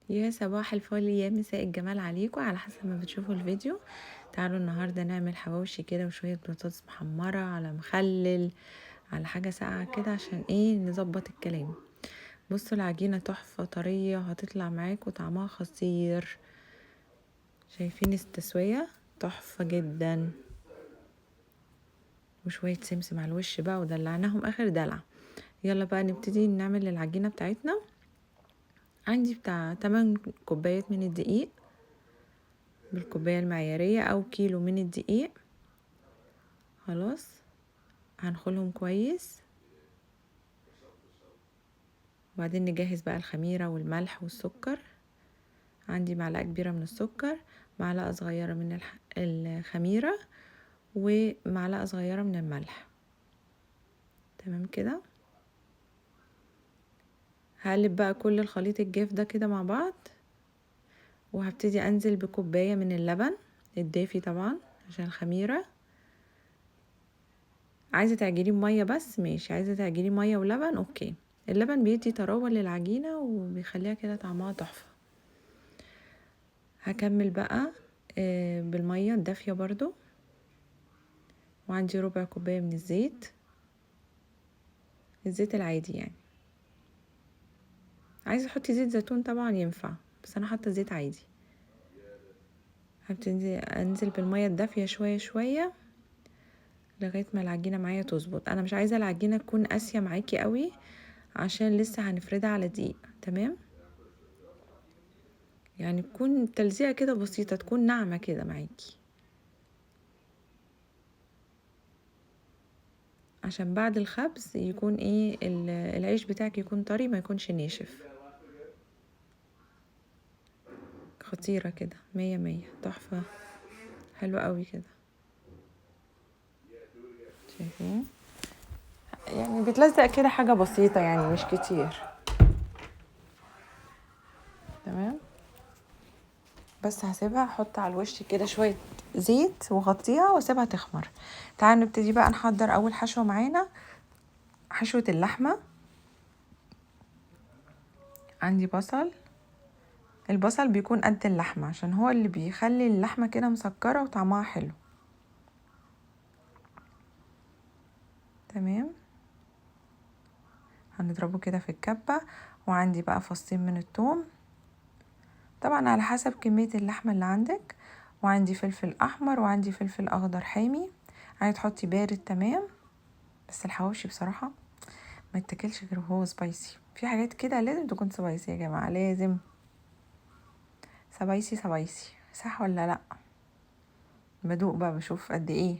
يا صباح الفل يا مساء الجمال عليكم على حسب ما بتشوفوا الفيديو. تعالوا النهارده نعمل حواوشي كده وشويه بطاطس محمره على مخلل على حاجه ساقعه كده عشان نظبط الكلام. بصوا العجينه تحفه طريه وهتطلع معاكم طعمها خطير. شايفين التسويه تحفه جدا، وشويه سمسم على الوش بقى ودلعناهم اخر دلع. يلا بقى نبتدي نعمل العجينه بتاعتنا. عندي بتاع 8 كوبايات من الدقيق بالكوباية المعيارية أو كيلو من الدقيق. خلاص هنخلهم كويس، وبعدين نجهز بقى الخميرة والملح والسكر. عندي معلقة كبيرة من السكر، معلقة صغيرة من الخميرة، ومعلقة صغيرة من الملح. تمام كده. هقلب بقى كل الخليط الجاف ده كده مع بعض، وهبتدي انزل بكوباية من اللبن الدافي طبعا عشان الخميرة. عايزة تعجنيه بمية بس ماشي، عايزة تعجنيه مية ولبن اوكي. اللبن بيدي طراوة للعجينة وبيخليها كده طعمها تحفة. هكمل بقى بالمية الدافية برضو، وعندي ربع كوباية من الزيت العادي يعني. عايزة تحطي زيت زيتون طبعا ينفع، بس انا حاطة زيت عادي. هبتدي انزل بالمية الدافية شوية شوية لغاية ما العجينة معايا تظبط. انا مش عايزة العجينة تكون قاسية معاكي قوي عشان لسه هنفردها على دقيق. تمام، يعني تكون تلزيقة كده بسيطة، تكون ناعمة كده معاكي، عشان بعد الخبز يكون العيش بتاعك يكون طري ما يكونش ناشف. خطيرة كده، مية مية تحفة، حلوة قوي كده. شايفين يعني بتلزق كده حاجة بسيطة يعني مش كتير. تمام، بس هسيبها احط على الوش كده شوية زيت وغطيها واسيبها تخمر. تعالوا نبتدي بقى نحضر اول حشوة معانا، حشوة اللحمة. عندي بصل. البصل بيكون قد اللحمة عشان هو اللي بيخلي اللحمة كده مسكرة وطعمها حلو. تمام، هنضربه كده في الكبة. وعندي بقى فصين من الثوم طبعا على حسب كمية اللحمة اللي عندك. وعندي فلفل احمر وعندي فلفل اخضر حامي. عايزة تحطي بارد تمام، بس الحواوشي بصراحة ما يتاكلش غير وهو سبايسي. في حاجات كده لازم تكون سبايسي يا جماعة، لازم سبايسي سبايسي، صح ولا لا؟ بدوق بقى بشوف قد ايه،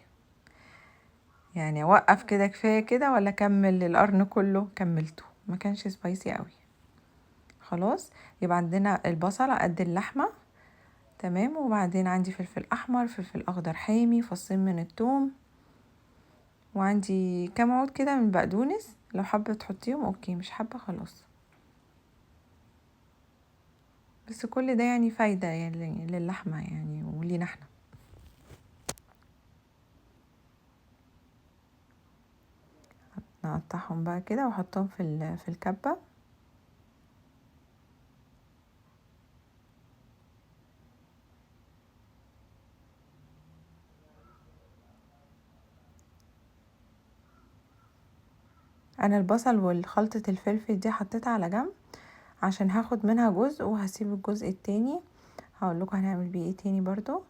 يعني اوقف كده كفاية كده ولا اكمل القرن كله؟ كملته، ما كانش سبايسي قوي. خلاص، يبقى عندنا البصل قد اللحمة. تمام، وبعدين عندي فلفل احمر، فلفل اخضر حامي، فصين من الثوم، وعندي كام عود كده من بقدونس. لو حابة تحطيهم اوكي، مش حابة خلاص. بس كل ده يعني فايدة يعني للحمة يعني ولينا احنا. نقطعهم بقى كده واحطهم في الكبة. انا البصل والخلطة الفلفل دي حطيتها على جنب عشان هاخد منها جزء وهسيب الجزء التاني هقول لكم هنعمل بيه ايه تاني برضو.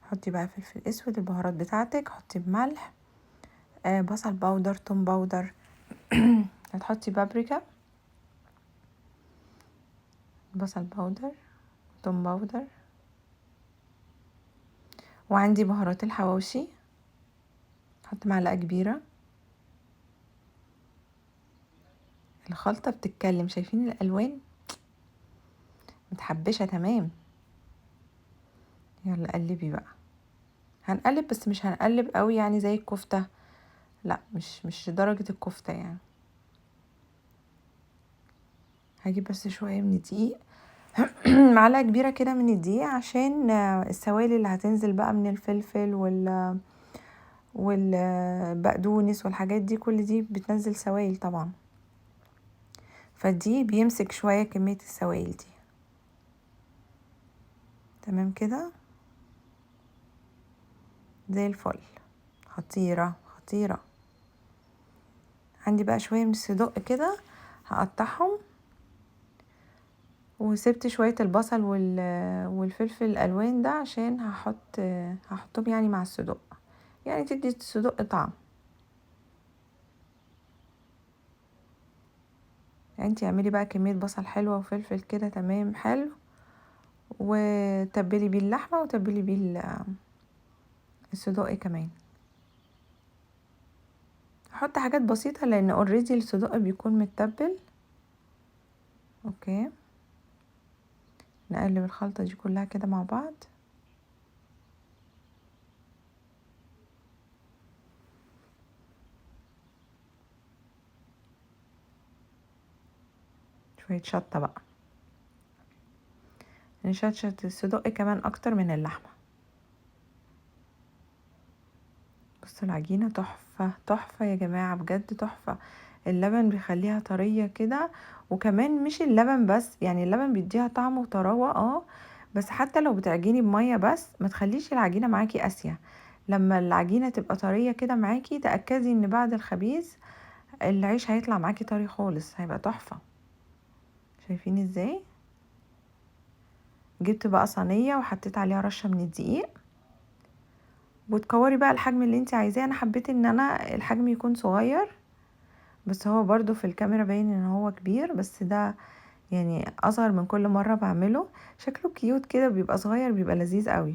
حطي بقى فلفل اسود، البهارات بتاعتك، حطي بملح، بصل باودر، توم باودر هتحطي بابريكا، بصل باودر، توم باودر. وعندي بهارات الحواوشي، حط معلقة كبيرة. الخلطة بتتكلم، شايفين الألوان متحبشة تمام. يلا قلبي بقى. هنقلب بس مش هنقلب قوي يعني زي الكفتة، لا مش درجة الكفتة يعني. هجيب بس شوية من الدقيق معلقة كبيرة كده من الدقيق عشان السوائل اللي هتنزل بقى من الفلفل والبقدونس والحاجات دي، كل دي بتنزل سوائل طبعا، فدي بيمسك شوية كمية السوائل دي. تمام كده زي الفل. خطيرة خطيرة. عندي بقى شوية من الصدق كده هقطعهم، وسبت شوية البصل والفلفل الالوان ده عشان هحطهم يعني مع الصدق، يعني تدي الصدق طعم. يعني انتي اعملي بقى كمية بصل حلوة وفلفل كده تمام حلو، وتبلي بيه اللحمة وتبلي بيه الصدق كمان. هحط حاجات بسيطة لان اوريدي الصدق بيكون متبل. اوكي، نقلب الخلطة دي كلها كده مع بعض. شوية شطة بقى، نشطشط الصدق كمان اكتر من اللحمة. بصوا العجينة تحفة تحفة يا جماعة، بجد تحفة. اللبن بيخليها طرية كده، وكمان مش اللبن بس، يعني اللبن بيديها طعم وطراوة بس حتى لو بتعجني بمية بس ما تخليش العجينة معاكي قاسية. لما العجينة تبقى طرية كده معاكي تأكدي ان بعد الخبيز العيش هيطلع معاكي طري خالص، هيبقى تحفة. شايفين ازاي؟ جبت بقى صينية وحطيت عليها رشة من الدقيق، وتكوري بقى الحجم اللي انت عايزاه. انا حبيت ان انا الحجم يكون صغير، بس هو برضو في الكاميرا باين ان هو كبير، بس ده يعني اصغر من كل مرة بعمله. شكله كيوت كده، بيبقى صغير، بيبقى لذيذ قوي.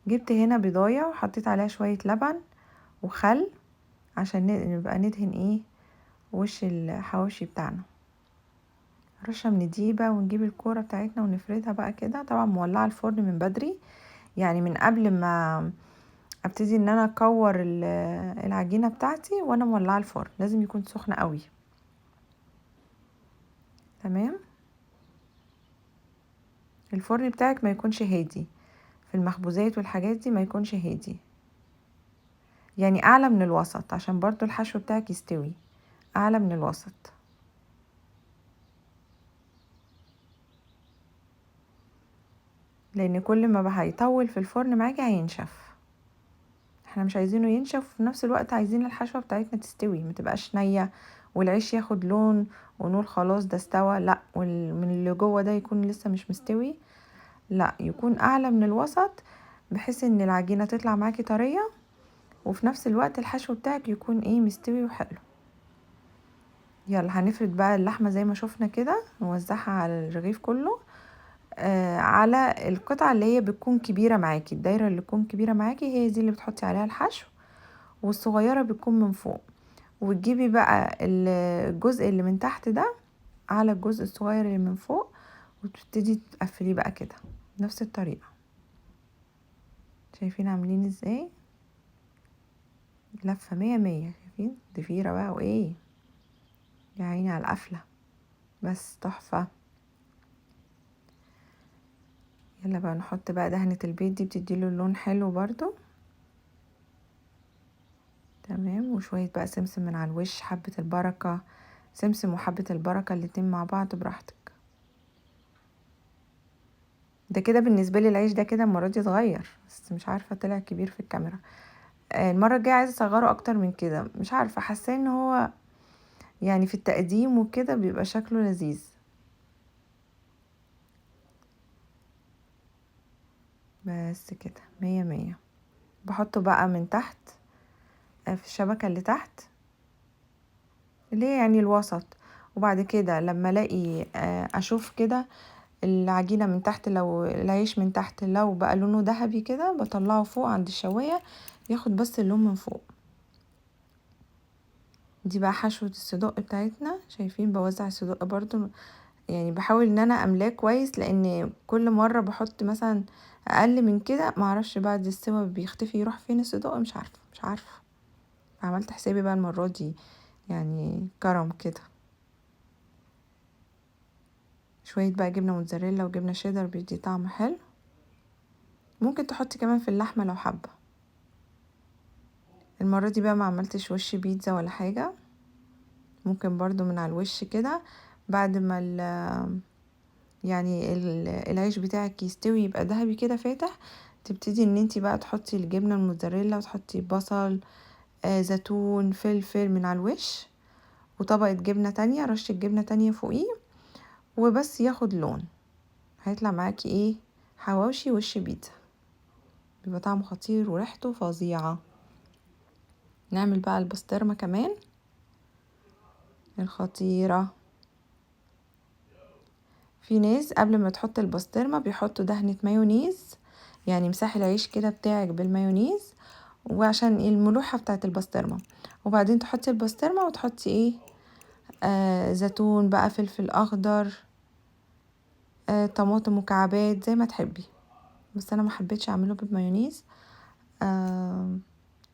جبت هنا بيضاية وحطيت عليها شوية لبن وخل عشان نبقى ندهن وش الحواوشي بتاعنا. رشة من دي بقى، ونجيب الكورة بتاعتنا ونفردها بقى كده. طبعا مولعة الفرن من بدري، يعني من قبل ما ابتدي ان انا اكور العجينة بتاعتي وانا مولعة الفرن، لازم يكون سخن قوي. تمام. الفرن بتاعك ما يكونش هادي، في المخبوزات والحاجات دي ما يكونش هادي، يعني اعلى من الوسط عشان برضو الحشو بتاعك يستوي. اعلى من الوسط، لان كل ما هيطول في الفرن معاكي هينشف. احنا مش عايزينه ينشف، وفي نفس الوقت عايزين الحشوة بتاعتنا تستوي، ما تبقاش نية والعيش ياخد لون ونقول خلاص ده استوى، لا، ومن اللي جوه ده يكون لسه مش مستوي. لا، يكون اعلى من الوسط، بحيث ان العجينة تطلع معاكي طرية، وفي نفس الوقت الحشو بتاعك يكون مستوي وحلو. يلا هنفرد بقى اللحمة زي ما شفنا كده، نوزعها على الرغيف كله، على القطعة اللي هي بتكون كبيرة معاكي. الدايرة اللي تكون كبيرة معاكي هي دي اللي بتحطي عليها الحشو، والصغيرة بتكون من فوق. وتجيبي بقى الجزء اللي من تحت ده على الجزء الصغير اللي من فوق، وتبتدي تقفليه بقى كده نفس الطريقة. شايفين عاملين ازاي؟ لفة مية مية. شايفين ضفيرة بقى يا عيني على القفلة، بس تحفة. يلا بقى نحط بقى دهنة البيض دي، بتديله اللون حلو برضو. تمام. وشوية بقى سمسم من على الوش، حبة البركة، سمسم وحبة البركة الاتنين مع بعض براحتك. ده كده بالنسبة لي العيش ده كده المرة دي صغير، بس مش عارفة طلع كبير في الكاميرا. المرة الجاية عايزة اصغره اكتر من كده، مش عارفة، حاسة ان هو يعني في التقديم وكده بيبقى شكله لذيذ. بس كده مية مية. بحطه بقى من تحت في الشبكة اللي تحت، اللي هي يعني الوسط. وبعد كده لما الاقي اشوف كده العجينة من تحت، لو العيش من تحت لو بقى لونه ذهبي كده بطلعه فوق عند الشواية ياخد بس اللون من فوق. دي بقى حشوة الصدق بتاعتنا. شايفين بوزع الصدق برضو، يعني بحاول ان انا املاه كويس، لان كل مرة بحط مثلا اقل من كده معرفش بعد السوا بيختفي يروح فين الصدق، مش عارفة. عملت حسابي بقى المرة دي، يعني كرم كده. شوية بقى جبنة موتزاريلا وجبنة شيدر بيدي طعم حلو. ممكن تحطي كمان في اللحمة لو حابة. المرة دي بقى ما عملتش وش بيتزا ولا حاجة، ممكن برضو من على الوش كده بعد ما يعني العيش بتاعك يستوي يبقى ذهبي كده فاتح، تبتدي ان انتي بقى تحطي الجبنة الموتزاريلا وتحطي بصل، زيتون، فلفل من على الوش، وطبقة جبنة تانية، رشة جبنة تانية فوقيه، وبس ياخد لون هيطلع معاكي ايه، حواوشي وش بيتزا. بيبقى طعمه خطير وريحته فظيعة. نعمل بقى البسطرمة كمان الخطيرة. في ناس قبل ما تحط البسطرمة بيحطوا دهنة مايونيز، يعني مساحي العيش كده بتاعك بالمايونيز وعشان الملوحة بتاعت البسطرمة، وبعدين تحطي البسطرمة وتحطي ايه، زيتون بقى، فلفل اخضر، طماطم مكعبات زي ما تحبي، بس انا ما حبيتش اعمله بالمايونيز.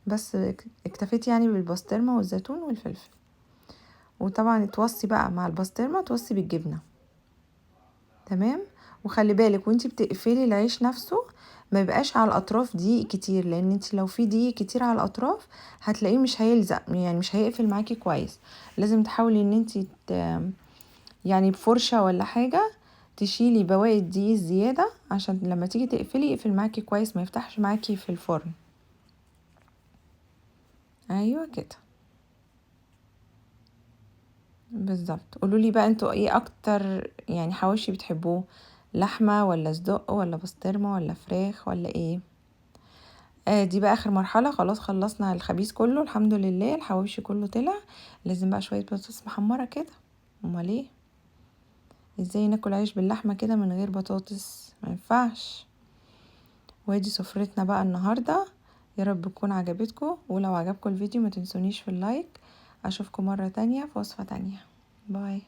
بس اكتفيت يعني بالبسطرمة والزيتون والفلفل. وطبعا توصي بقى مع البسطرمة توصي بالجبنة. تمام. وخلي بالك وانتي بتقفلي العيش نفسه ما يبقاش على الاطراف دقيق كتير، لان انتي لو في دقيق كتير على الاطراف هتلاقيه مش هيلزق، يعني مش هيقفل معاكي كويس. لازم تحاولي ان انتي يعني بفرشة ولا حاجة تشيلي بواقي الدقيق الزيادة عشان لما تيجي تقفلي يقفل معاكي كويس، ما يفتحش معاكي في الفرن. ايوه كده بالظبط. قولولي بقى انتوا ايه اكتر يعني حواوشي بتحبوه، لحمة ولا صدق ولا بسطرمة ولا فراخ ولا ايه؟ دي بقى اخر مرحلة، خلاص خلصنا الخبيز كله الحمد لله، الحواوشي كله طلع. لازم بقى شوية بطاطس محمرة كده، امال ايه؟ ازاي ناكل عيش باللحمة كده من غير بطاطس؟ ما ينفعش. وادي سفرتنا بقى النهاردة، يا رب تكون عجبتكم، ولو عجبكم الفيديو ما تنسونيش في اللايك. اشوفكم مرة تانية في وصفة تانية. باي.